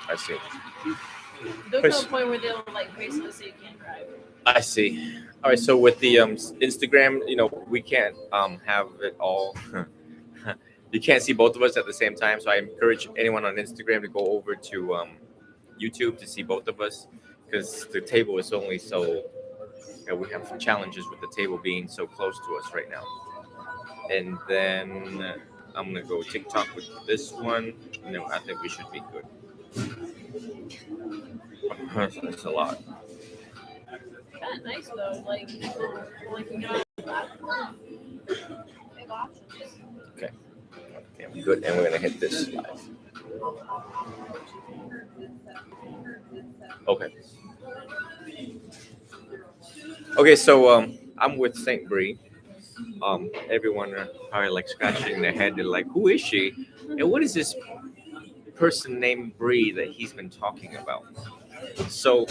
I see. They'll come to a Chris, point where they'll like basically say you can't drive. I see. All right. So with the Instagram, we can't have it all. You can't see both of us at the same time. So I encourage anyone on Instagram to go over to YouTube to see both of us, because the table is only so. We have some challenges with the table being so close to us right now. And then I'm gonna go TikTok with this one. No, I think we should be good. That's a lot. Kind of nice though, like you get on the platform, big options. Okay. Yeah, good. And we're gonna hit this live. Okay. Okay. So I'm with Saint Bri. Everyone are probably like scratching their head. They're like, "Who is she? And what is this person named Bri that he's been talking about?" So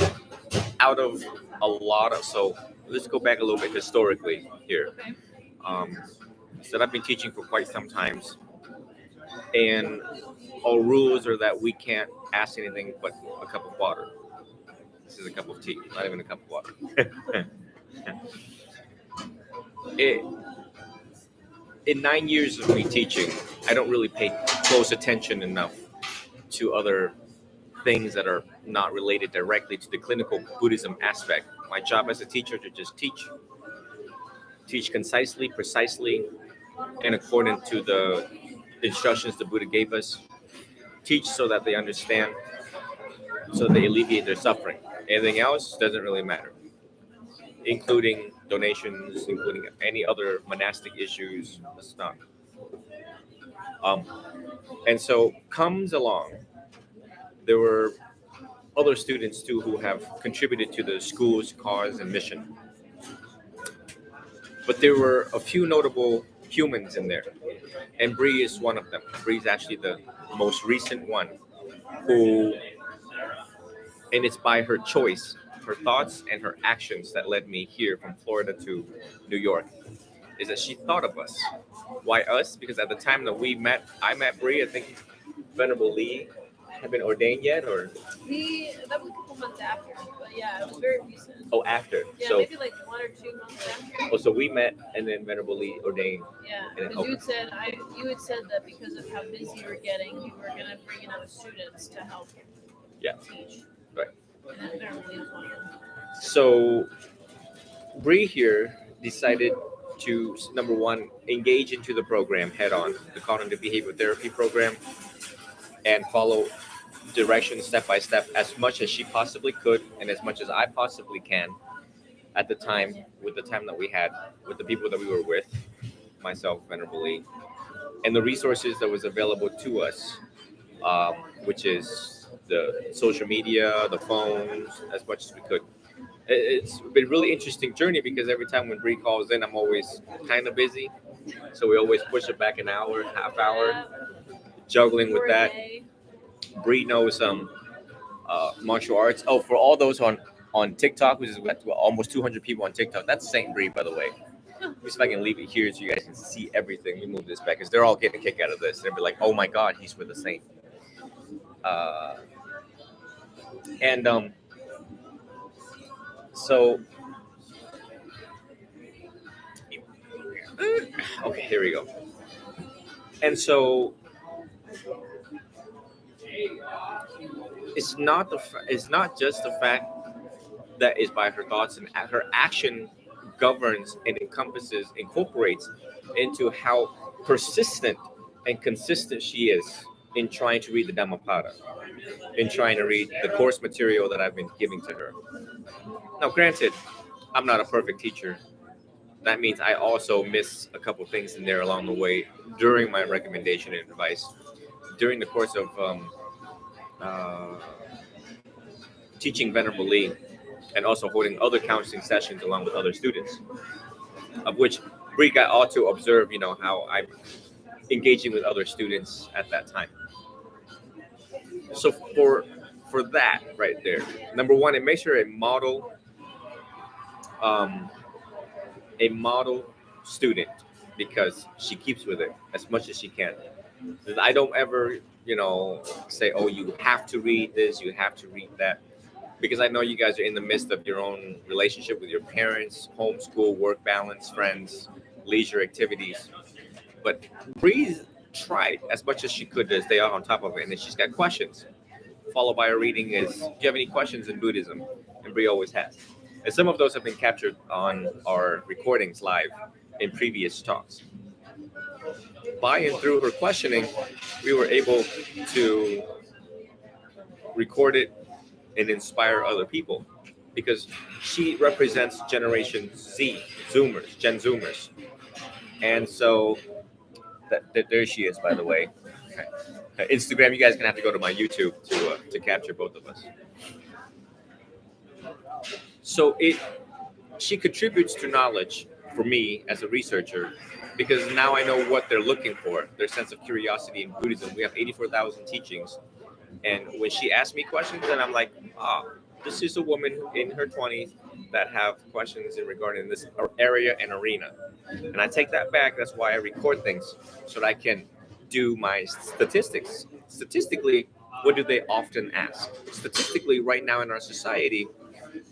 out of a lot of let's go back a little bit historically here. Okay. Um, so I've been teaching for quite some times, and our rules are that we can't ask anything but a cup of water. This is a cup of tea, not even a cup of water. it, in 9 years of me teaching, I don't really pay close attention enough to other things that are not related directly to the clinical Buddhism aspect. My job as a teacher to just teach concisely, precisely, and according to the instructions the Buddha gave us. Teach so that they understand, so they alleviate their suffering. Anything else doesn't really matter, including donations, including any other monastic issues. That's not. Um, and so comes along. There were other students too who have contributed to the school's cause and mission, but there were a few notable humans in there, and Bree is one of them. Bree is actually the most recent one who, and it's by her choice, her thoughts and her actions that led me here from Florida to New York. Is that she thought of us? Why us? Because at the time that I met Bree. I think Venerable Lee had been ordained yet, or That was a couple months after, but yeah, it was very recent. oh, after. Yeah, So maybe like 1 or 2 months after. oh, so we met and then Venerable Lee ordained. Yeah, And then, because okay. you had said that because of how busy you were getting, you were gonna bring in other students to help Yeah. teach. Right. And then apparently was one of them. So Bree here decided to number one engage into the program head on, the cognitive behavior therapy program, and follow directions step by step as much as she possibly could and as much as I possibly can at the time, with the time that we had, with the people that we were with, myself, Venerable Lee, and the resources that was available to us, um, which is the social media, the phones, as much as we could. It's been a really interesting journey because every time when Bree calls in, I'm always kind of busy. So we always push it back an hour, half hour, juggling with For a that. day. Bree knows martial arts. Oh, for all those on TikTok, which is we got almost 200 people on TikTok. That's Saint Bree, by the way. Let me see if I can leave it here so you guys can see everything. We move this back because they're all getting a kick out of this. They'll be like, "Oh my God, he's with the Saint." Uh, and so okay, here we go. And so it's not just the fact that is by her thoughts, and her action governs and incorporates into how persistent and consistent she is in trying to read the Dhammapada, in trying to read the course material that I've been giving to her. Now, granted, I'm not a perfect teacher. That means I also miss a couple things in there along the way during my recommendation and advice during the course of uh, teaching Venerable Lee, and also holding other counseling sessions along with other students, of which Bree got all to observe, how I'm engaging with other students at that time. So for that right there, number one, it makes her um, a model student because she keeps with it as much as she can. I don't ever say, oh, you have to read this, you have to read that, because I know you guys are in the midst of your own relationship with your parents, homeschool, work balance, friends, leisure activities. But Bree tried as much as she could to stay on top of it, and then she's got questions. Followed by a reading is, do you have any questions in Buddhism? And Bree always has. And some of those have been captured on our recordings live in previous talks. By and through her questioning, we were able to record it and inspire other people, because she represents Generation Z, Zoomers, Gen Zoomers. And so there she is, by the way. Instagram, you guys gonna have to go to my YouTube to capture both of us. So she contributes to knowledge for me as a researcher, because now I know what they're looking for, their sense of curiosity in Buddhism. We have 84,000 teachings, and when she asks me questions, and I'm like, this is a woman in her 20s that have questions in regarding this area and arena. And I take that back. That's why I record things, so that I can do my statistics. Statistically, what do they often ask? Statistically, right now in our society,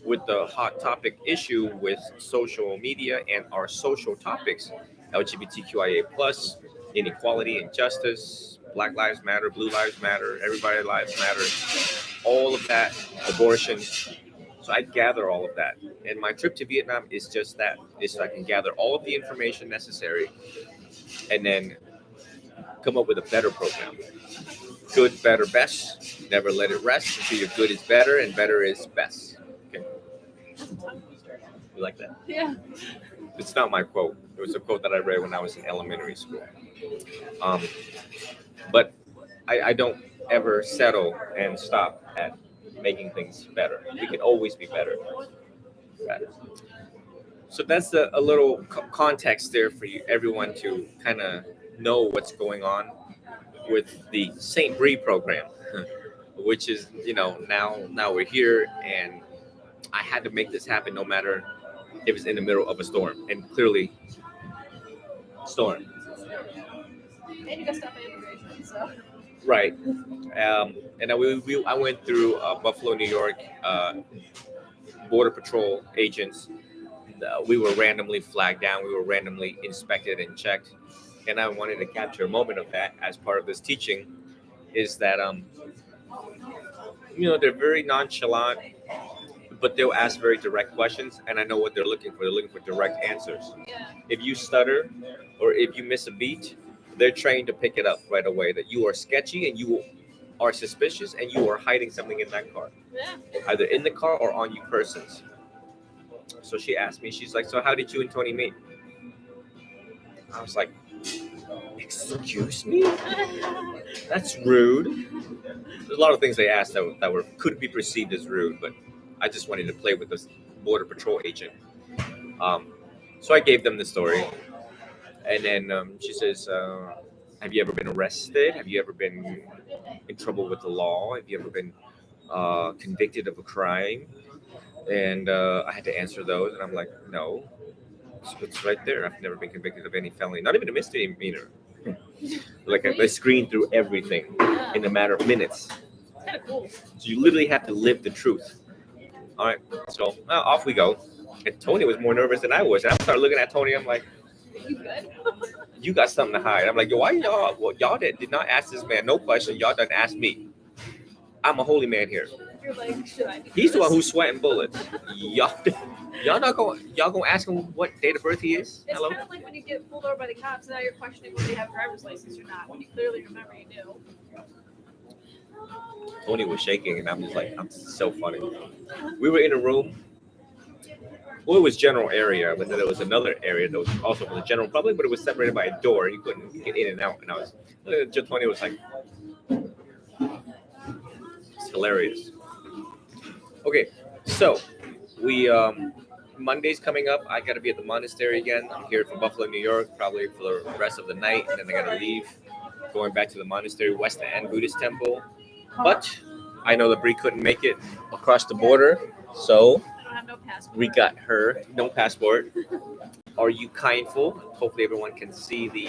with the hot topic issue with social media and our social topics, LGBTQIA plus, inequality and justice, Black Lives Matter, Blue Lives Matter, Everybody Lives Matter, all of that, abortion. So I gather all of that. And my trip to Vietnam is just that, is so I can gather all of the information necessary and then come up with a better program. Good, better, best. Never let it rest until your good is better and better is best. Okay. You like that? Yeah. It's not my quote. It was a quote that I read when I was in elementary school. But I don't ever settle and stop at making things better. We can always be better. So that's a little context there for you, everyone, to kind of know what's going on with the Saint Bri program, which is, now we're here, and I had to make this happen no matter if it's in the middle of a storm, and clearly storm. And you got stuff in immigration, so. Right. And then I went through Buffalo, New York, Border Patrol agents. We were randomly flagged down. We were randomly inspected and checked. And I wanted to capture a moment of that as part of this teaching, is that, they're very nonchalant, but they'll ask very direct questions. And I know what they're looking for. They're looking for direct answers. Yeah. If you stutter or if you miss a beat, they're trained to pick it up right away, that you are sketchy and you are suspicious and you are hiding something in that car, Yeah. either in the car or on you persons. So she asked me, she's like, so how did you and Tony meet? I was like, excuse me? That's rude. There's a lot of things they asked that could be perceived as rude, but I just wanted to play with this Border Patrol agent. So I gave them the story. And then she says, have you ever been arrested? Have you ever been in trouble with the law? Have you ever been convicted of a crime? And I had to answer those. And I'm like, no. It's right there. I've never been convicted of any felony, not even a misdemeanor. Like I screened through everything in a matter of minutes. Kind of cool. So you literally have to live the truth. All right. So off we go. And Tony was more nervous than I was. And I started looking at Tony. I'm like, You good? you got something to hide. I'm like, yo, why y'all? Well, y'all did not ask this man no question. Y'all done ask me. I'm a holy man here. You're like, should I? He's the one who's sweating bullets. Y'all gonna ask him what date of birth he is? It's Hello. kind of like when you get pulled over by the cops and now you're questioning whether you have a driver's license or not, when you clearly remember you do. Tony was shaking, and I'm just like, I'm so funny. We were in a room. Well, it was general area, but then there was another area that was also for the general public, but it was separated by a door. You couldn't get in and out. And I was, Tony was like, it's hilarious. Okay, so we Monday's coming up. I got to be at the monastery again. I'm here from Buffalo, New York, probably for the rest of the night, and then I got to leave, going back to the monastery, West End Buddhist Temple. But I know that Bree couldn't make it across the border, so I don't have no passport. we got her no passport. Are you kindful? Hopefully everyone can see the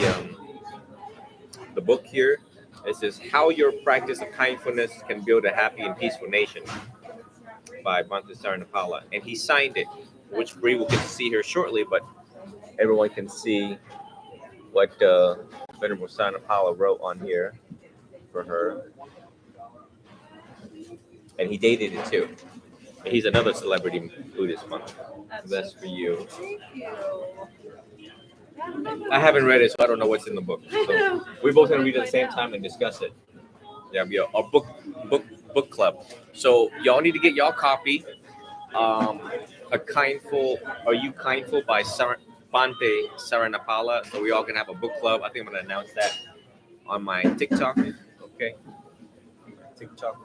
book here. It says How Your Practice of Kindfulness Can Build a Happy and Peaceful Nation by Bhante Saranapala. And he signed it, which Bree will get to see here shortly, but everyone can see what Venerable Saranapala wrote on here for her. And he dated it too. And he's another celebrity Buddhist monk. That's for you. Thank you. I haven't read it, so I don't know what's in the book. So we both gonna read it at the same time and discuss it. Yeah, be a book club. So y'all need to get y'all copy. A kindful, Are You Kindful by Bhante Saranapala. So we all can have a book club. I think I'm gonna announce that on my TikTok. Okay, TikTok.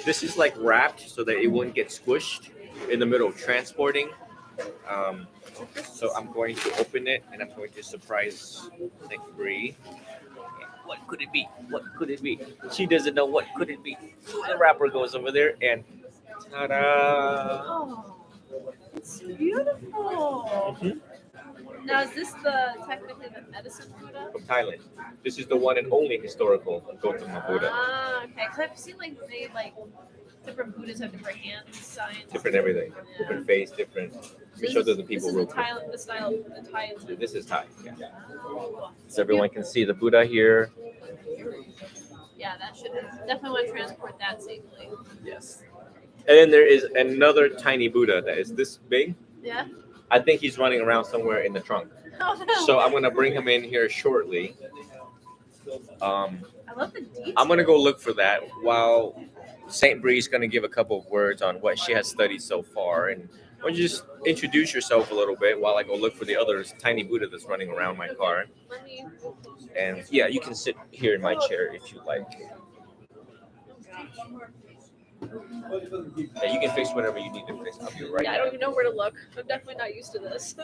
This is like wrapped so that it wouldn't get squished in the middle of transporting. So I'm going to open it and I'm going to surprise Saint Bri. What could it be? What could it be? She doesn't know what could it be. The wrapper goes over there and ta-da! Oh, it's beautiful. Mhm. Now, is this technically the medicine Buddha? From Thailand. This is the one and only historical Gautama Buddha. Ah, okay. Because I've seen different Buddhas have different hand signs. Different everything. Yeah. Different face, different. We show to the people real quick. The style of the Thai. This is Thai. Yeah. Oh. So everyone can see the Buddha here. Yeah, that should definitely want to transport that safely. Yes. And then there is another tiny Buddha that is this big. Yeah. I think he's running around somewhere in the trunk. Oh, no. So I'm gonna bring him in here shortly. I love the details. I'm gonna go look for that while Saint Bri is gonna give a couple of words on what she has studied so far. And why don't you just introduce yourself a little bit while I go look for the other tiny Buddha that's running around my car. Let me. And yeah, you can sit here in my chair if you like. Yeah, you can fix whatever you need to fix. I'll be right Yeah, I back. don't even know where to look. I'm definitely not used to this.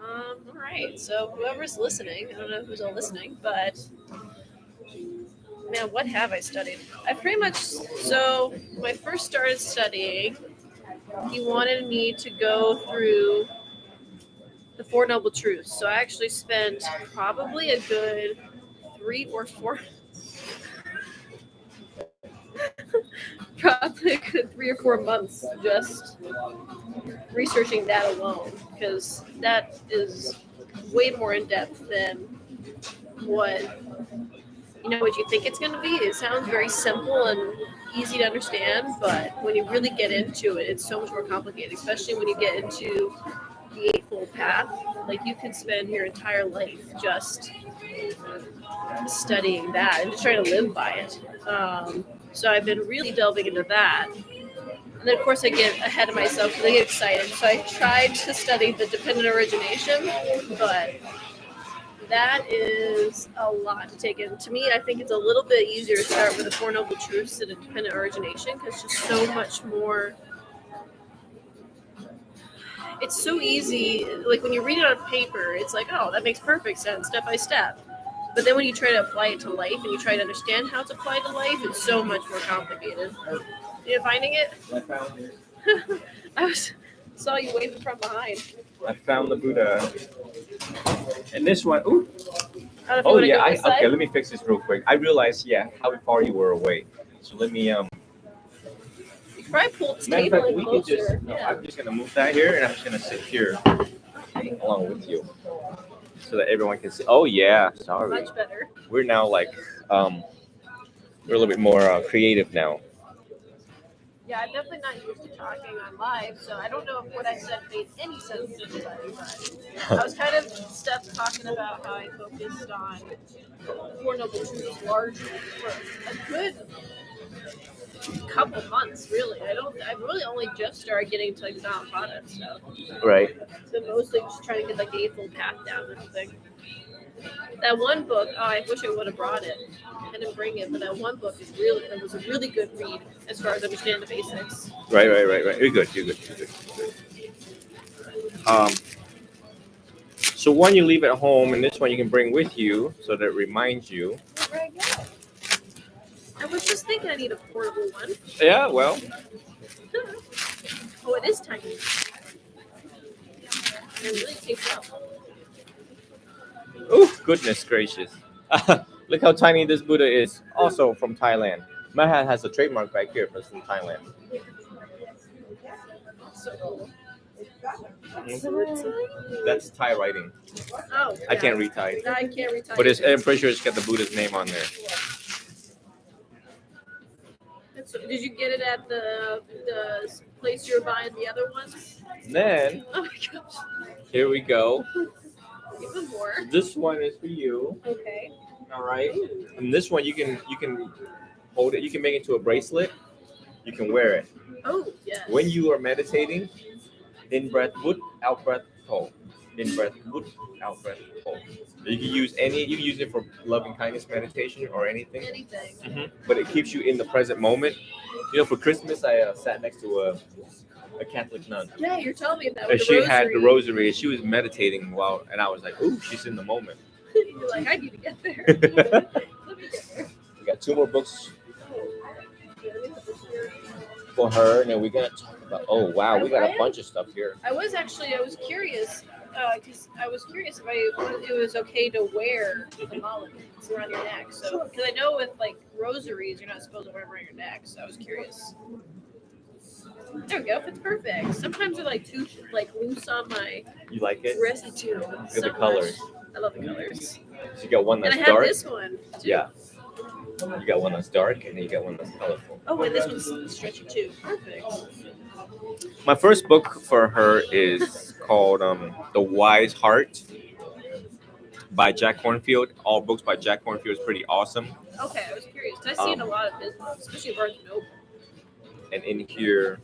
All right. So whoever's listening, I don't know who's all listening, but man, what have I studied? I pretty much when I first started studying, he wanted me to go through the Four Noble Truths. So I actually spent probably a good 3 or 4 probably a good 3 or 4 months just researching that alone, because that is way more in depth than what you think it's going to be. It sounds very simple and easy to understand, but when you really get into it, it's so much more complicated, especially when you get into the Eightfold Path. Like, you could spend your entire life just studying that and just trying to live by it. So I've been really delving into that. And then, of course, I get ahead of myself because I get excited. So I tried to study the dependent origination, but that is a lot to take in. To me, I think it's a little bit easier to start with the Four Noble Truths than a dependent origination, because it's just so much more. It's so easy. Like, when you read it on paper, it's like, oh, that makes perfect sense, step by step. But then when you try to apply it to life and you try to understand how it's applied to life, it's so much more complicated. You finding it? I found it. I saw you waving from behind. I found the Buddha. And this one, ooh. I don't know if you want to go this side. Okay, let me fix this real quick. I realized, how far you were away. So let me, You could probably pull the matter of table fact, in we can closer. I'm just going to move that here, and I'm just going to sit here along with you so that everyone can see. Oh, yeah, sorry. Much better. We're now like, we're a little bit more creative now. Yeah, I'm definitely not used to talking on live, so I don't know if what I said made any sense to anybody, but I was kind of talking about how I focused on the Four Noble Truths largely for a good couple months, really. I've really only just started getting to like the Dhammapada stuff. Right. So mostly just trying to get like the Eightfold Path down and everything. That one book, I wish I would have brought it. I didn't bring it, but that one book it was a really good read as far as understanding the basics. Right. You're good. So one you leave at home, and this one you can bring with you so that it reminds you. Where I go? I was just thinking I need a portable one. Yeah, well. Oh, it is tiny. It really takes up. Oh, goodness gracious. Look how tiny this Buddha is. Also from Thailand. Mahat has a trademark right here from Thailand. So cool. Mhm. So tiny. That's Thai writing. Oh, I yeah. can't read Thai. I can't read Thai But either. I'm pretty sure it's got the Buddha's name on there. Did you get it at the place you were buying the other ones? Then, Oh my gosh, here we go. even more. This one is for you. Okay. All right. And this one you can hold it. You can make it into a bracelet. You can wear it. Oh yes. When you are meditating, in breath wood, out breath hold. In breath wood, out breath hold. You can use it for loving kindness meditation or anything. Anything. But it keeps you in the present moment. You know, for Christmas, I sat next to a Catholic nun. Yeah, you're telling me that. And With she the had the rosary, and she was meditating and I was like, ooh, she's in the moment. You're like, I need to get there. Let me get there. We got 2 more books for her, and then we're gonna talk about. Oh wow, we got a bunch of stuff here. I was curious because I was curious if it was okay to wear the mala beads around your neck. So because I know with like rosaries, you're not supposed to wear them around your neck. So I was curious. There we go. It's perfect. Sometimes they're like too like loose on my You like it? wrist too. Look at the colors. I love the colors. So you got one And that's I have dark. this one too. Yeah. You got one that's dark, and then you got one that's colorful. Oh, and this one's stretchy too. Perfect. My first book for her is called The Wise Heart by Jack Kornfield. All books by Jack Kornfield is pretty awesome. Okay, I was curious. I've seen a lot of his books, especially Barnes and Noble. And in here,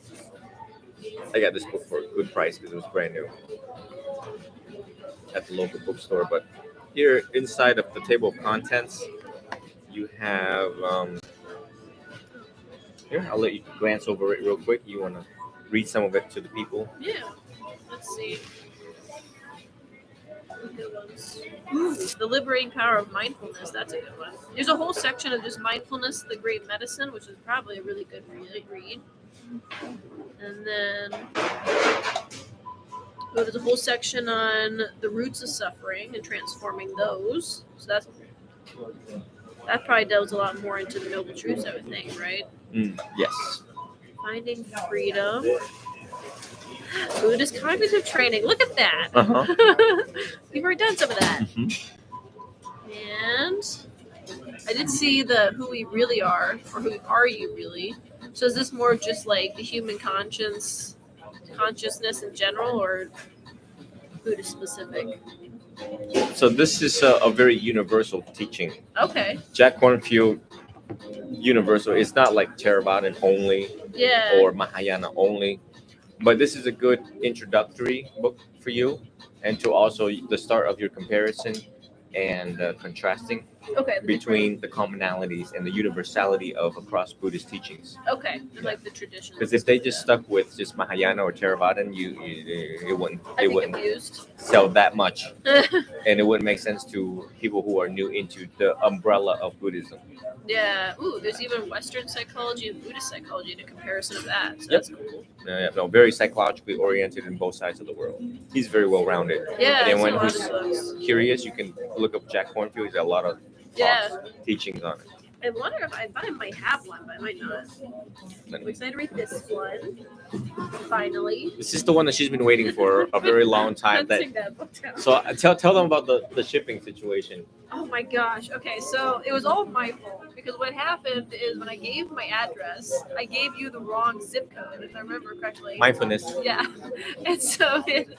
I got this book for a good price because it was brand new at the local bookstore. But here, inside of the table of contents, you have here. I'll let you glance over it real quick. You want to read some of it to the people? Yeah. Let's see. Good ones. Ooh, The Liberating Power of Mindfulness. That's a good one. There's a whole section of just mindfulness, the great medicine, which is probably a really good read. And then there's a whole section on the roots of suffering and transforming those. So that probably delves a lot more into the noble truths, I would think, right? Yes. Finding freedom. Buddhist cognitive training. Look at that. Uh-huh. We've already done some of that. Mm-hmm. And I did see the Who We Really Are, or Who Are You Really? So is this more just like the human consciousness in general, or Buddhist specific? So this is a very universal teaching. Okay. Jack Kornfield universal. It's not like Theravada only Yeah. or Mahayana only, but this is a good introductory book for you, and to also the start of your comparison and contrasting Okay. between the commonalities and the universality of across Buddhist teachings. Okay. And like the traditions. Because if they just stuck with just Mahayana or Theravada, it wouldn't Abused. sell that much, and it wouldn't make sense to people who are new into the umbrella of Buddhism. Yeah. Ooh, there's even Western psychology and Buddhist psychology in a comparison of that. So that's cool. No, very psychologically oriented in both sides of the world. He's very well rounded. Yeah. And I've seen when a lot who's of books. curious, you can look up Jack Kornfield. He's got a lot of teachings on it. I wonder if I might have one, but I might not. I'm excited to read this one. Finally. This is the one that she's been waiting for a very long time. That book down. So tell them about the shipping situation. Oh my gosh. Okay, so it was all my fault because what happened is when I gave my address, I gave you the wrong zip code, if I remember correctly. Mindfulness. Yeah, and so it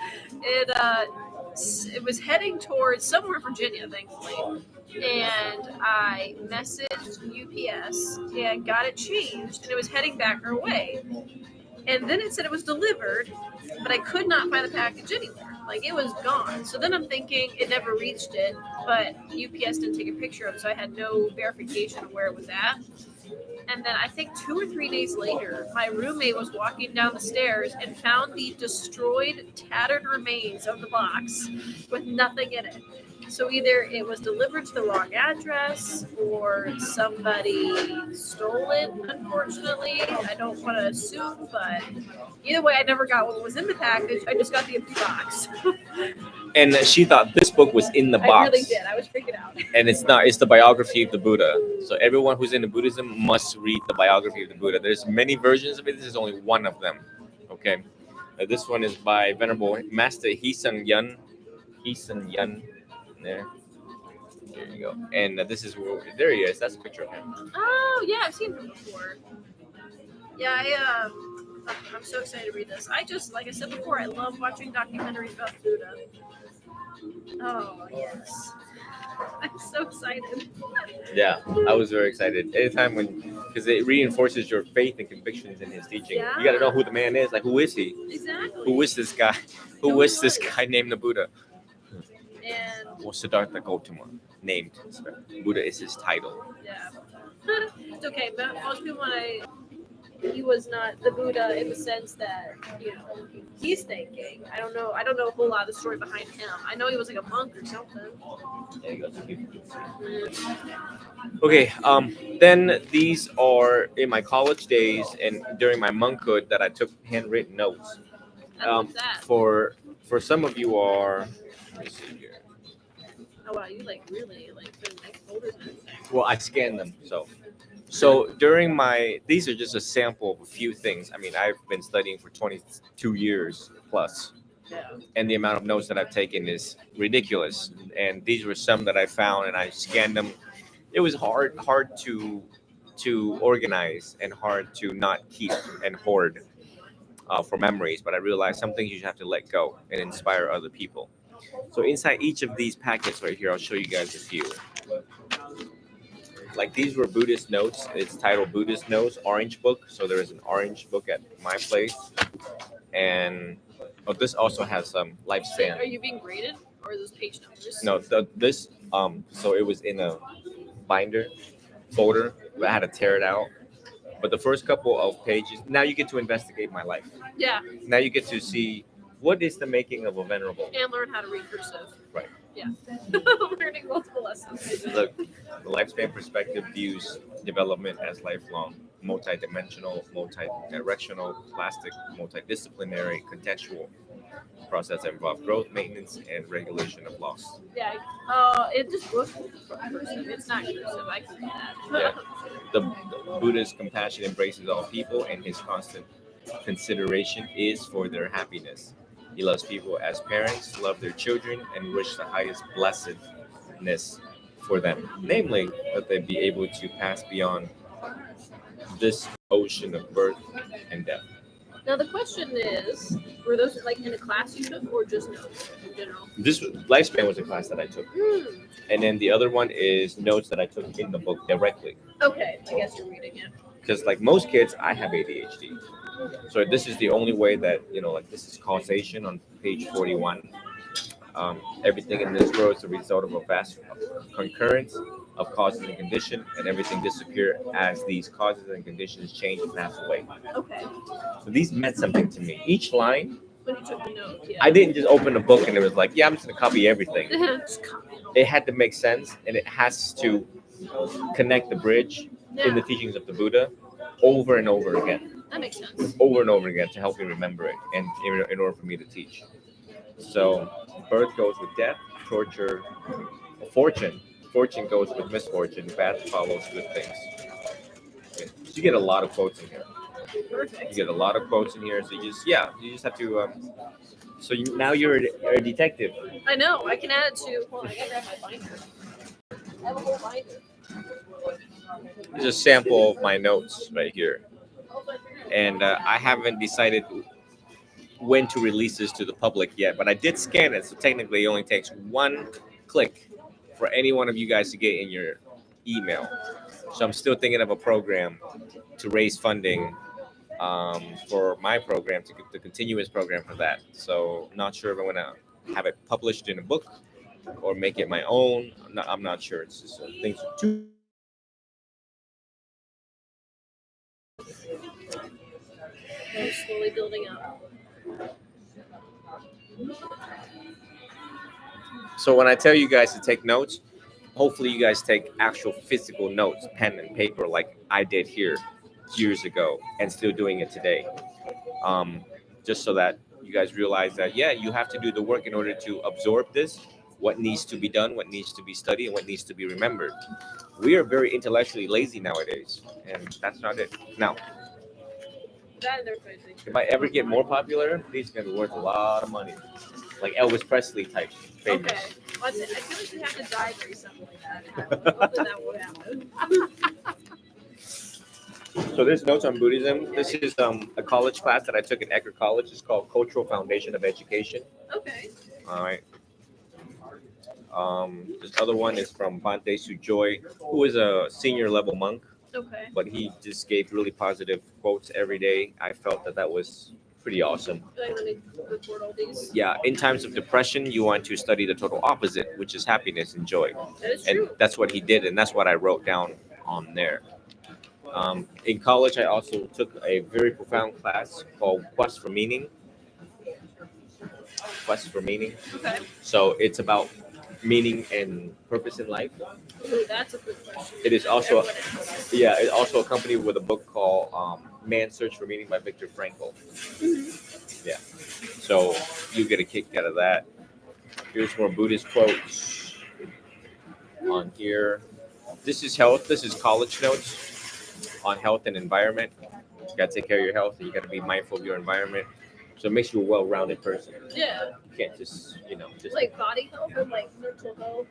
was heading towards somewhere in Virginia, thankfully. And I messaged UPS and got it changed, and it was heading back our way. And then it said it was delivered, but I could not find the package anywhere. Like, it was gone. So then I'm thinking it never reached it, but UPS didn't take a picture of it, so I had no verification of where it was at. And then I think 2 or 3 days later, my roommate was walking down the stairs and found the destroyed, tattered remains of the box with nothing in it. So either it was delivered to the wrong address or somebody stole it, unfortunately. I don't want to assume, but either way, I never got what was in the package. I just got the empty box. And she thought this book was in the I box. really did. I was freaking out. And it's not. It's the biography of the Buddha. So everyone who's into Buddhism must read the biography of the Buddha. There's many versions of it. This is only one of them. Okay. This one is by Venerable Master Heesung Yun. Heesung Yun. There. There you go. And this is there he is. That's a picture of him. Oh yeah, I've seen him before. Yeah, I'm so excited to read this. I just, like I said before, I love watching documentaries about Buddha. Oh yes, I'm so excited. Yeah, I was very excited. Anytime because it reinforces your faith and convictions in his teaching. Yeah. You got to know who the man is. Like, who is he? Exactly. Who is this guy? Who is this guy named the Buddha? And Well, Siddhartha Gautama named Buddha is his title. yeah, it's okay. But most people, he was not the Buddha in the sense that he's thinking. I don't know a whole lot of the story behind him. I know he was like a monk or something. There you go. Okay. Then these are in my college days and during my monkhood that I took handwritten notes. I love that. For some of you are. Let me see here. Oh wow, you really put nice folders in. Well, I scanned them. So during these are just a sample of a few things. I mean, I've been studying for 22 years plus, Yeah. and the amount of notes that I've taken is ridiculous. And these were some that I found, and I scanned them. It was hard to organize and hard to not keep and hoard for memories. But I realized some things you have to let go and inspire other people. So inside each of these packets right here, I'll show you guys a few. Like these were Buddhist notes. It's titled Buddhist Notes, orange book. So there is an orange book at my place. And this also has some lifespan. Are you being graded or are those page numbers? No, this so it was in a binder folder. I had to tear it out. But the first couple of pages, now you get to investigate my life. Yeah. Now you get to see what is the making of a venerable. And learn how to read cursive. Right. Yeah. Learning multiple lessons. Look, the lifespan perspective views development as lifelong, multi-dimensional, multi-directional, plastic, multidisciplinary, contextual process that involve growth, maintenance, and regulation of loss. Yeah. It just looks cursive. It's not cursive. I can do that. Yeah. The Buddha's compassion embraces all people, and his constant consideration is for their happiness. He loves people as parents love their children and wish the highest blessedness for them, namely that they be able to pass beyond this ocean of birth and death. Now the question is, were those like in a class you took or just notes in general? This lifespan was a class that I took, and then the other one is notes that I took in the book directly. Okay, I guess you're reading it. Because like most kids, I have ADHD. So this is the only way that, like this is causation on page 41. Everything in this world is a result of a vast concurrence of causes and condition, and everything disappear as these causes and conditions change and pass away. Okay. So these meant something to me. Each line, When you took the note, yeah. I didn't just open the book and it was like, yeah, I'm just gonna copy everything. Just copy it. It had to make sense, and it has to connect the bridge in the teachings of the Buddha over and over again. That makes sense. Over and over again to help me remember it and in order for me to teach. So birth goes with death, fortune goes with misfortune, bad follows good things. Okay. So you get a lot of quotes in here. Perfect. You get a lot of quotes in here. So you just have to. Now you're a detective. I know. I can add it to. Hold on, I gotta grab my binder. I have a whole binder. There's a sample of my notes right here, and I haven't decided when to release this to the public yet, but I did scan it, so technically it only takes one click for any one of you guys to get in your email. So I'm still thinking of a program to raise funding for my program, to the continuous program for that. So not sure if I'm going to have it published in a book or make it my own. I'm not sure. It's just things too. I'm slowly building up. So when I tell you guys to take notes, hopefully you guys take actual physical notes, pen and paper, like I did here years ago, and still doing it today. Um, just so that you guys realize that yeah, you have to do the work in order to absorb this. What needs to be done, what needs to be studied, and what needs to be remembered. We are very intellectually lazy nowadays, and that's not it. Now, That they're crazy. if I ever get more popular, these are gonna be worth a lot of money, like Elvis Presley type famous. Okay. Well, I feel like you have to die very something like that. Hopefully that won't happen. So there's notes on Buddhism. This is a college class that I took in Ecker College. It's called Cultural Foundation of Education. Okay. All right. This other one is from Bhante Sujoy, who is a senior level monk, Okay. but he just gave really positive quotes every day. I felt that that was pretty awesome. Like, let me record all these. Yeah, in times of depression, you want to study the total opposite, which is happiness and joy. That is And true. that's what he did, and that's what I wrote down on there. In college, I also took a very profound class called Quest for Meaning. Quest for Meaning. Okay. So it's about meaning and purpose in life. Ooh, that's a good question. It is also, Everyone asks. yeah, it's also accompanied with a book called Man's Search for Meaning by Viktor Frankl. Yeah. So you get a kick out of that. Here's more Buddhist quotes on here. This is health. This is college notes on health and environment. You gotta take care of your health, and you gotta be mindful of your environment. So it makes you a well-rounded person. Yeah. You can't just, just Like body health or like mental health.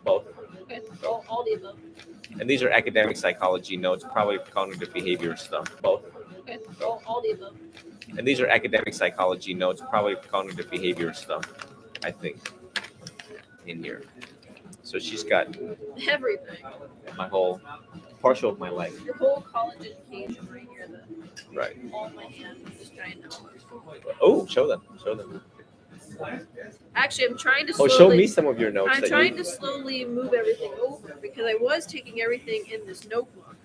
both. Okay. All the above. And these are academic psychology notes, probably cognitive behavior stuff. Both. Okay. All the above. And these are academic psychology notes, probably cognitive behavior stuff, I think, in here. So she's got Everything. my whole partial of my life. Your whole college education right here. Right. All my hands. Just trying to. Oh, show them. Show them. Actually, I'm trying to Oh, slowly. show me some of your notes. I'm that trying you... to slowly move everything over because I was taking everything in this notebook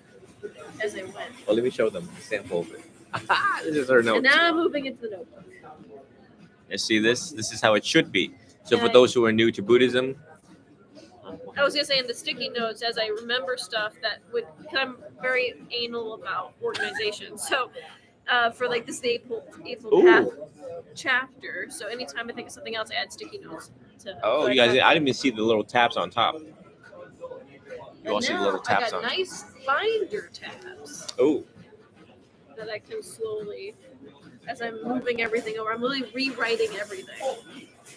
as I went. Well, let me show them a sample of it. This is her And notes. now I'm moving into the notebook. You see this? This is how it should be. So for Yeah. those who are new to Buddhism, I was gonna say in the sticky notes as I remember stuff that would. Cause I'm very anal about organization, so for like this Eightfold Path chapter. So anytime I think of something else, I add sticky notes. oh, you guys, I didn't even see the little tabs on top. You all see the little tabs I got on. nice binder tabs Oh, that I can slowly, as I'm moving everything over, I'm really rewriting everything.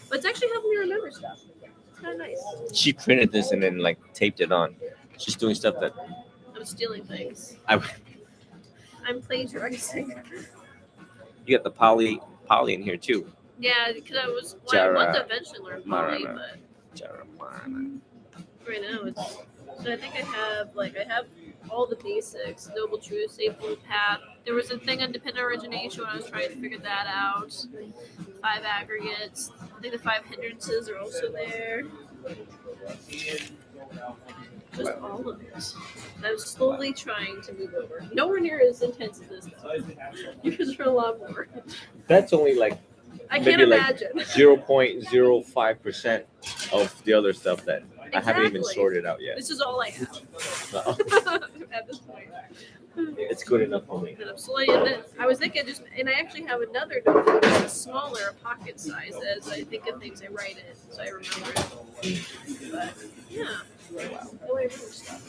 But it's actually helping me remember stuff. It's kind of nice. she printed this and then like taped it on. She's doing stuff that I'm stealing things. I. I'm plagiarizing. You got the poly in here too. Yeah, because I want to eventually learn poly, Marana. but right now it's. So I think I have all the basics: noble truth, eightfold path. There was a thing on dependent origination when I was trying to figure that out. 5 aggregates. I think the 5 hindrances are also there. Just all of it. I'm slowly trying to move over. Nowhere near as intense as this, though. Yours are a lot more. That's only like I maybe can't like imagine. 0.05% of the other stuff that I haven't even Exactly. sorted out yet. This is all I have No, at this point. it's good enough for me. And I'm slowly, and then I was thinking and I actually have another notebook that's smaller, pocket size. As I think of things, I write it, so I remember it. But yeah, no way stuff.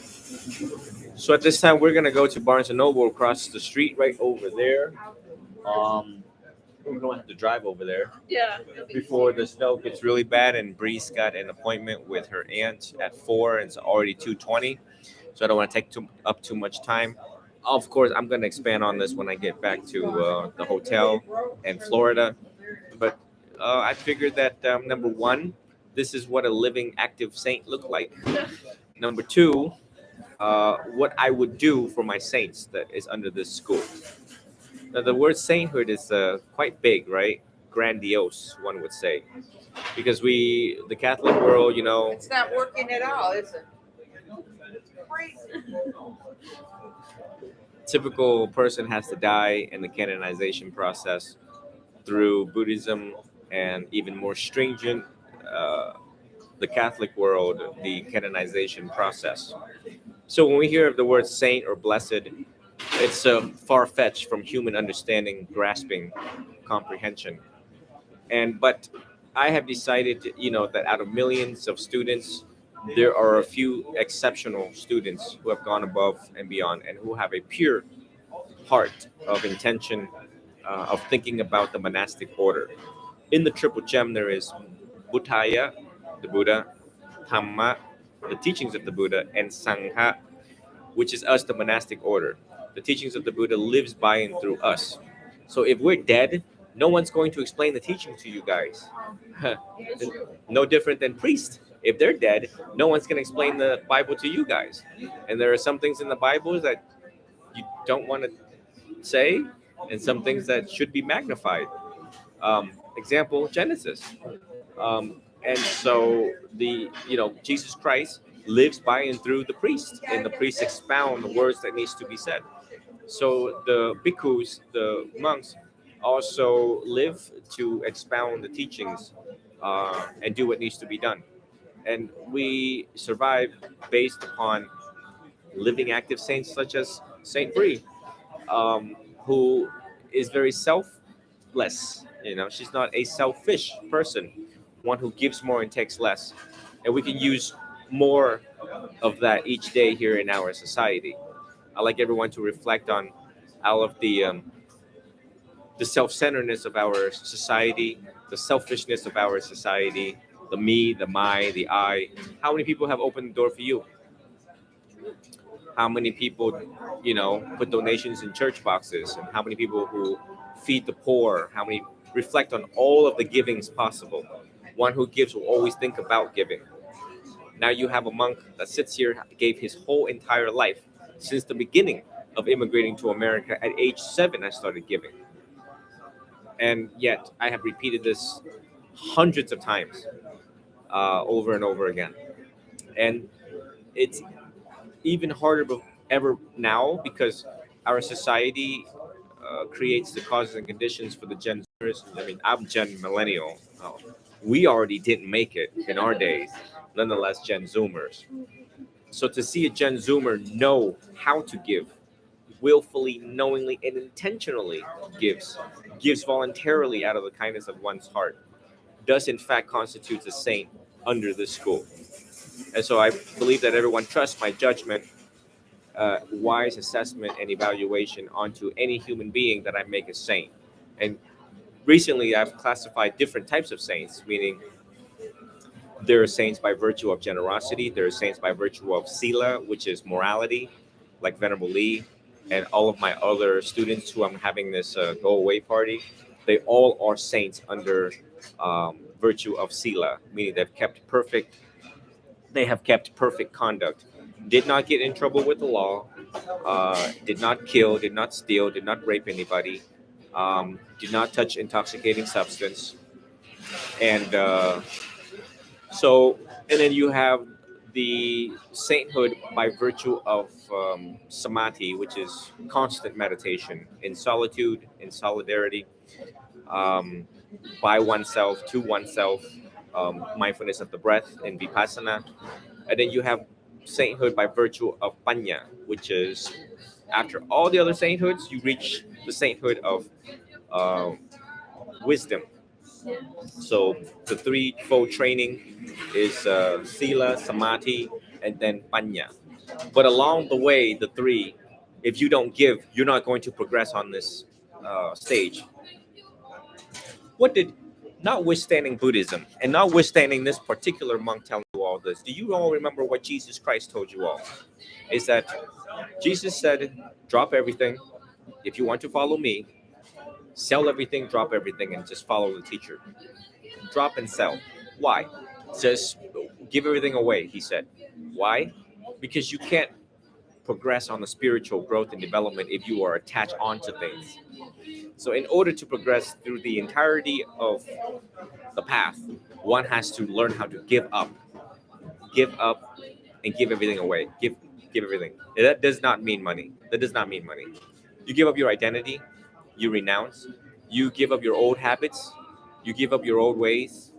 So at this time, we're gonna go to Barnes and Noble across the street, right over there. We're gonna have to drive over there Yeah. it'll be before easier. the snow gets really bad. And Bree's got an appointment with her aunt at 4, and it's already 2:20. So I don't want to take up too much time. Of course, I'm gonna expand on this when I get back to the hotel in Florida. But I figured that number one, this is what a living active saint looked like. Number two, what I would do for my saints that is under this school. Now, the word sainthood is quite big, right? Grandiose, one would say, because the Catholic world, It's not working at all, is it? Crazy. typical person has to die in the canonization process. Through Buddhism and even more stringent the Catholic world, the canonization process. So when we hear of the word saint or blessed, it's far fetched from human understanding, grasping, comprehension. And but I have decided, that out of millions of students, there are a few exceptional students who have gone above and beyond and who have a pure heart of intention, of thinking about the monastic order. In the triple gem, there is Buddhaya, the Buddha, Dhamma, the teachings of the Buddha, and Sangha, which is us, the monastic order. The teachings of the Buddha lives by and through us. So if we're dead, no one's going to explain the teaching to you guys. No different than priests. If they're dead, no one's going to explain the Bible to you guys. And there are some things in the Bible that you don't want to say, and some things that should be magnified. Example, Genesis. And so Jesus Christ lives by and through the priest, and the priests expound the words that needs to be said. So the bhikkhus, the monks, also live to expound the teachings, and do what needs to be done. And we survive based upon living active saints such as Saint Bri, who is very selfless. She's not a selfish person, one who gives more and takes less. And we can use more of that each day here in our society. I like everyone to reflect on all of the self-centeredness of our society, the selfishness of our society, the me, the my, the I. How many people have opened the door for you? How many people, put donations in church boxes, and how many people who feed the poor? How many reflect on all of the givings possible? One who gives will always think about giving. Now you have a monk that sits here, gave his whole entire life since the beginning of immigrating to America. At age 7, I started giving. And yet I have repeated this hundreds of times, over and over again. And it's even harder ever now because our society creates the causes and conditions for the Gen Zers. I mean, I'm Gen Millennial. We already didn't make it in our days, nonetheless, Gen Zoomers. So to see a Gen Zoomer know how to give, willfully, knowingly, and intentionally gives voluntarily out of the kindness of one's heart, does in fact constitute a saint under this school. And so I believe that everyone trusts my judgment, wise assessment, and evaluation onto any human being that I make a saint. And recently I've classified different types of saints, meaning there are saints by virtue of generosity, there are saints by virtue of sila, which is morality, like Venerable Lee, and all of my other students who I'm having this go away party. They all are saints under virtue of sila, meaning they have kept perfect conduct, did not get in trouble with the law, did not kill, did not steal, did not rape anybody, did not touch intoxicating substance. And and then you have the sainthood by virtue of samadhi, which is constant meditation in solitude, in solidarity, by oneself, to oneself, mindfulness of the breath and vipassana. And then you have sainthood by virtue of panya, which is after all the other sainthoods, you reach the sainthood of uh, wisdom. So the threefold training is sila, samadhi, and then panya. But along the way, the three, if you don't give, you're not going to progress on this stage. What did, notwithstanding Buddhism, and notwithstanding this particular monk telling you all this, do you all remember what Jesus Christ told you all? Is that Jesus said, drop everything. If you want to follow me, sell everything, drop everything, and just follow the teacher. Drop and sell. Why? Just give everything away, he said. Why? Because you can't progress on the spiritual growth and development if you are attached onto things. So in order to progress through the entirety of the path, one has to learn how to give up, and give everything away. Give everything. That does not mean money. That does not mean money. You give up your identity, you renounce, you give up your old habits, you give up your old ways.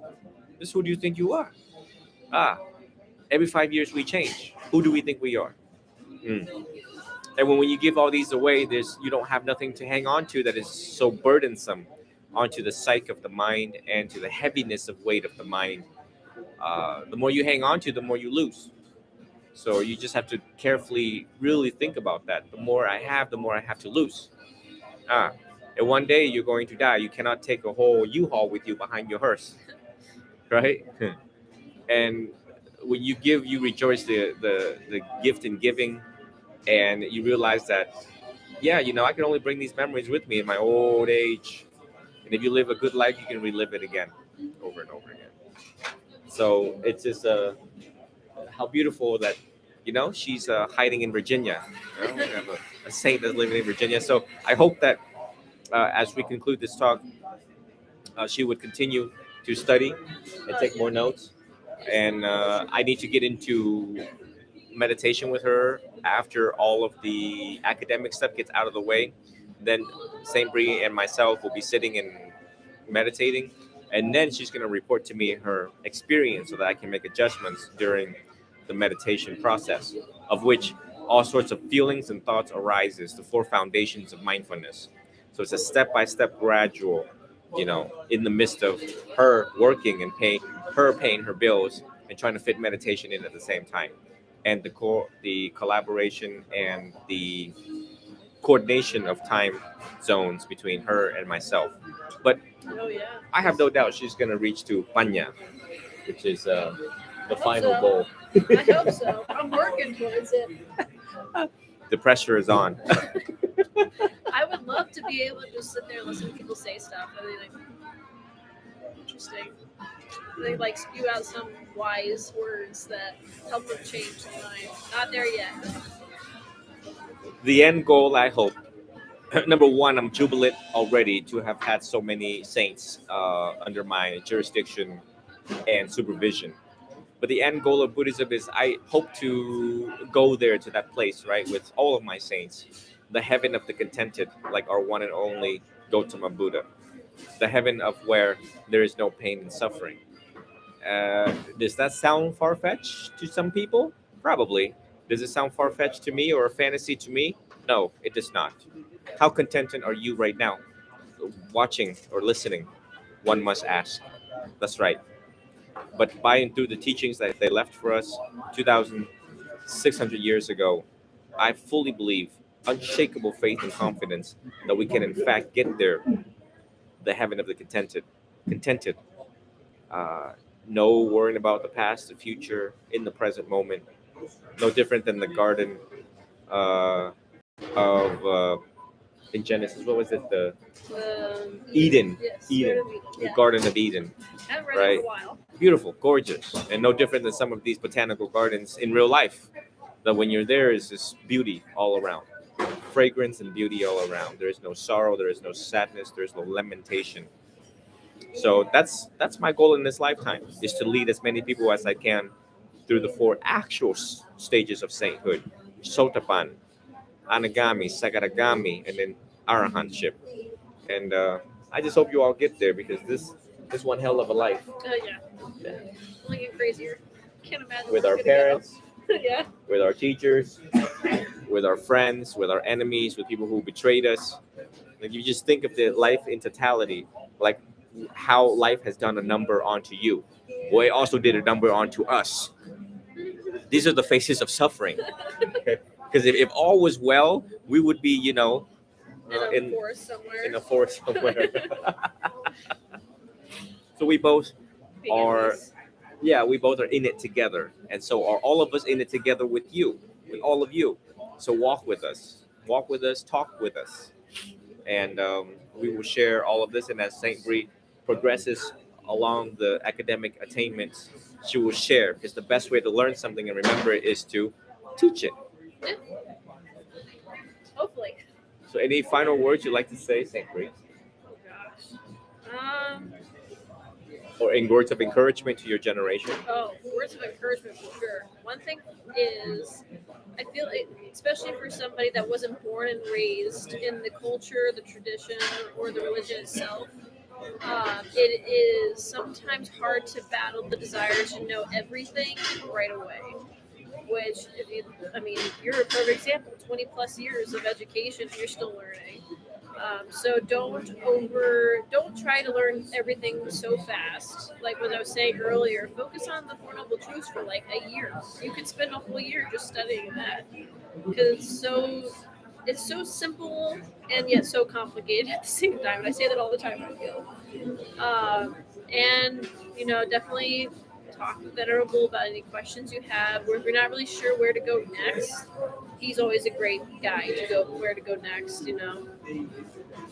This, who do you think you are? Ah, every 5 years we change. Who do we think we are? Mm. And when you give all these away, you don't have nothing to hang on to that is so burdensome onto the psyche of the mind and to the heaviness of weight of the mind. The more you hang on to, the more you lose. So you just have to carefully really think about that. The more I have, the more I have to lose. Ah, and one day you're going to die. You cannot take a whole U-Haul with you behind your hearse, right? And when you give, you rejoice the gift in giving, and you realize that, yeah, I can only bring these memories with me in my old age. And if you live a good life, you can relive it again, over and over again. So it's just how beautiful that she's hiding in Virginia. We have a saint that's living in Virginia. So I hope that as we conclude this talk, she would continue to study and take more notes. And I need to get into meditation with her after all of the academic stuff gets out of the way. Then Saint Bri and myself will be sitting and meditating, and then she's going to report to me her experience so that I can make adjustments during the meditation process, of which all sorts of feelings and thoughts arises, the four foundations of mindfulness. So it's a step-by-step gradual, in the midst of her working and paying her bills and trying to fit meditation in at the same time, and the collaboration and the coordination of time zones between her and myself. But Oh yeah. I have no doubt she's going to reach to Panya, which is the hope final so. goal. I hope so. I'm working towards it. The pressure is on. I would love to be able to just sit there and listen to people say stuff. I mean, like, interesting. They like spew out some wise words that help them change their mind. Not there yet. The end goal, I hope. Number one, I'm jubilant already to have had so many saints under my jurisdiction and supervision. But the end goal of Buddhism is I hope to go there to that place, right, with all of my saints, the heaven of the contented, like our one and only Gautama Buddha, the heaven of where there is no pain and suffering. Does that sound far fetched to some people? Probably. Does it sound far fetched to me or a fantasy to me? No, it does not. How contented are you right now? Watching or listening, one must ask. That's right. But by and through the teachings that they left for us 2,600 years ago, I fully believe, unshakable faith and confidence, that we can in fact get there, the heaven of the contented. Contented. Uh, no worrying about the past, the future, in the present moment. No different than the garden uh, of in Genesis. What was it? The Eden. Yes. Eden. The Yeah. Garden of Eden. I haven't read it Right. in a while. Beautiful, gorgeous, and no different than some of these botanical gardens in real life. That when you're there is just beauty all around, fragrance and beauty all around. There is no sorrow, there is no sadness, there is no lamentation. So that's my goal in this lifetime, is to lead as many people as I can through the four actual stages of sainthood: Sotapan, Anagami, Sagaragami, and then Arahantship. And I just hope you all get there, because this one hell of a life. Yeah. Only get crazier. Can't imagine With where our it's gonna parents, go. Yeah. with our teachers, with our friends, with our enemies, with people who betrayed us. Like, you just think of the life in totality, like how life has done a number onto you. Well, it also did a number onto us. These are the faces of suffering. Because if all was well, we would be, In a forest somewhere. in a forest somewhere. So we both Being are, at peace. yeah, we both are in it together. And so are all of us in it together with you, with all of you. So walk with us, talk with us. And we will share all of this. And as St. Bri progresses along the academic attainments, she will share, because the best way to learn something and remember it is to teach it. Yeah. Hopefully. So any final words you'd like to say, St. Bri? Oh gosh. Or in words of encouragement to your generation? Oh, words of encouragement for sure. One thing is, I feel like, especially for somebody that wasn't born and raised in the culture, the tradition, or the religion itself, It is sometimes hard to battle the desire to know everything right away. Which, if you, I mean, you're a perfect example. 20 plus years of education, you're still learning. So don't try to learn everything so fast. Like what I was saying earlier, focus on the Four Noble Truths for like a year. You could spend a whole year just studying that because it's so simple and yet so complicated at the same time. And I say that all the time. I feel. And definitely talk with Venerable about any questions you have, or if you're not really sure where to go next. He's always a great guy to go where to go next.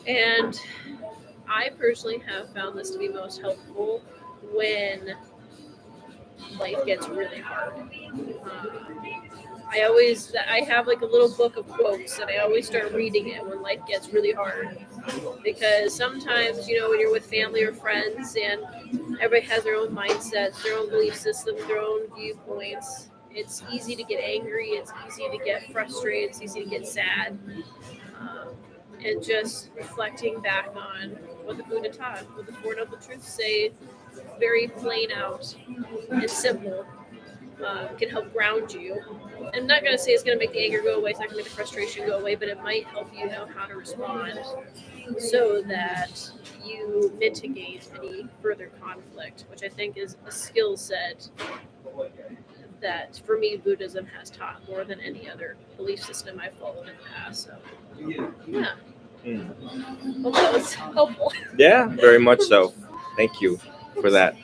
And I personally have found this to be most helpful when life gets really hard. I have like a little book of quotes, and I always start reading it when life gets really hard. Because sometimes, when you're with family or friends and everybody has their own mindsets, their own belief systems, their own viewpoints, it's easy to get angry, it's easy to get frustrated, it's easy to get sad. Um, and just reflecting back on what the Buddha taught, what the Four Noble Truths say, very plain out and simple, can help ground you. I'm not going to say it's going to make the anger go away, it's not going to make the frustration go away, but it might help you know how to respond so that you mitigate any further conflict, which I think is a skill set that, for me, Buddhism has taught more than any other belief system I've followed in the past. So, yeah. Hope that was helpful. Yeah, very much so. Thank you for that.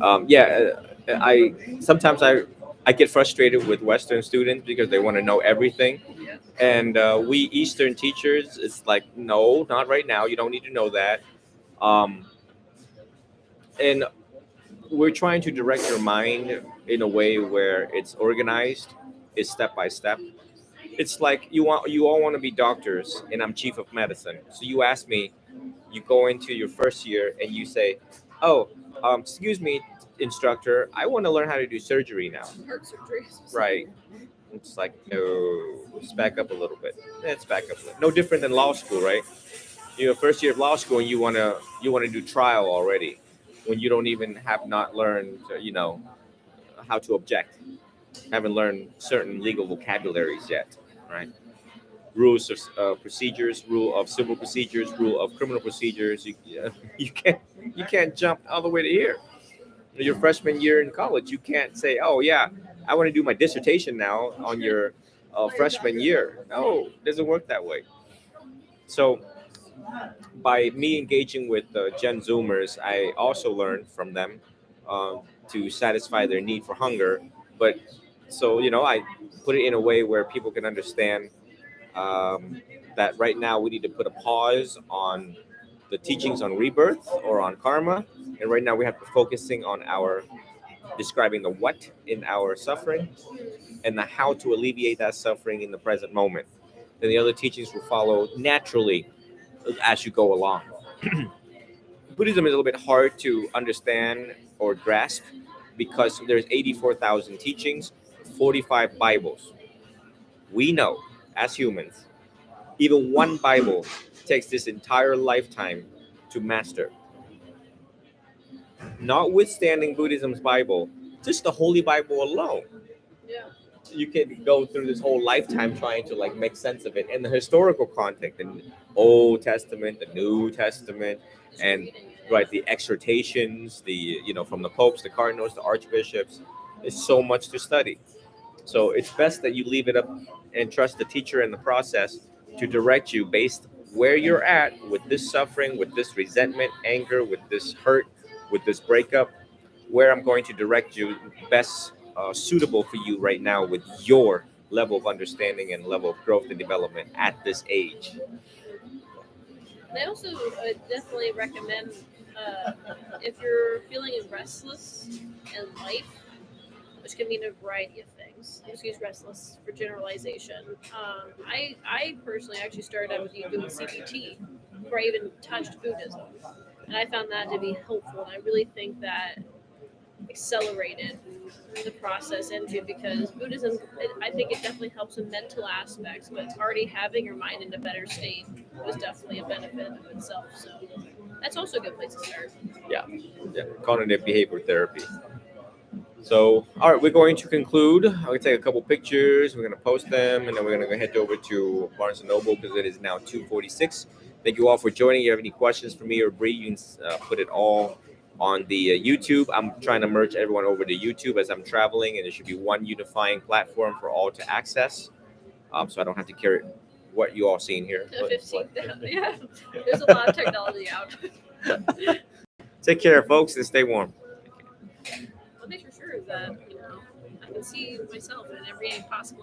I sometimes I get frustrated with Western students because they want to know everything, Yeah. and we Eastern teachers, it's like, no, not right now. You don't need to know that. Um, and we're trying to direct your mind in a way where it's organized, it's step by step. It's like you all want to be doctors, and I'm chief of medicine. So you ask me, you go into your first year and you say, "Oh, excuse me, instructor, I want to learn how to do surgery now." Heart surgery. Right? It's like, no, let's back up a little bit. Let's back up a little. No different than law school, right? You're first year of law school and you wanna do trial already, when you don't even have not learned, how to object. Haven't learned certain legal vocabularies yet, right? Rules of procedures, rule of civil procedures, rule of criminal procedures. You can't jump all the way to here. Your freshman year in college, you can't say, "Oh yeah, I want to do my dissertation now on your freshman year." No, it doesn't work that way. So by me engaging with Gen Zoomers, I also learned from them to satisfy their need for hunger. But so I put it in a way where people can understand that right now we need to put a pause on the teachings on rebirth or on karma, and right now we have to focusing on our describing the what in our suffering and the how to alleviate that suffering in the present moment. Then the other teachings will follow naturally as you go along. Buddhism is a little bit hard to understand or grasp because there's 84,000 teachings, 45 Bibles. We know as humans, even one Bible takes this entire lifetime to master. Notwithstanding Buddhism's Bible, just the Holy Bible alone, Yeah. you can go through this whole lifetime trying to like make sense of it and the historical context, the Old Testament, the New Testament, and right, the exhortations, the from the popes, the cardinals, the archbishops. There's so much to study. So it's best that you leave it up and trust the teacher in the process to direct you based where you're at with this suffering, with this resentment, anger, with this hurt, with this breakup, where I'm going to direct you best suitable for you right now with your level of understanding and level of growth and development at this age. I also definitely recommend if you're feeling restless in life, which can mean a variety of things. Just use restless for generalization. I personally actually started out with you doing CBT before I even touched Buddhism, and I found that to be helpful. And I really think that accelerated the process into because Buddhism, I think it definitely helps with mental aspects, but already having your mind in a better state was definitely a benefit of itself. So That's also a good place to start. Yeah, cognitive behavior therapy. So, all right, we're going to conclude. I'm going to take a couple pictures. We're going to post them, and then we're going to head over to Barnes & Noble because it is now 2:46. Thank you all for joining. If you have any questions for me or Bree, you can put it all on the YouTube. I'm trying to merge everyone over to YouTube as I'm traveling, and there should be one unifying platform for all to access. So I don't have to carry what you all seen here. The 15th. Yeah, there's a lot of technology out. Take care, folks, and stay warm. What makes sure is that I can see myself in every possible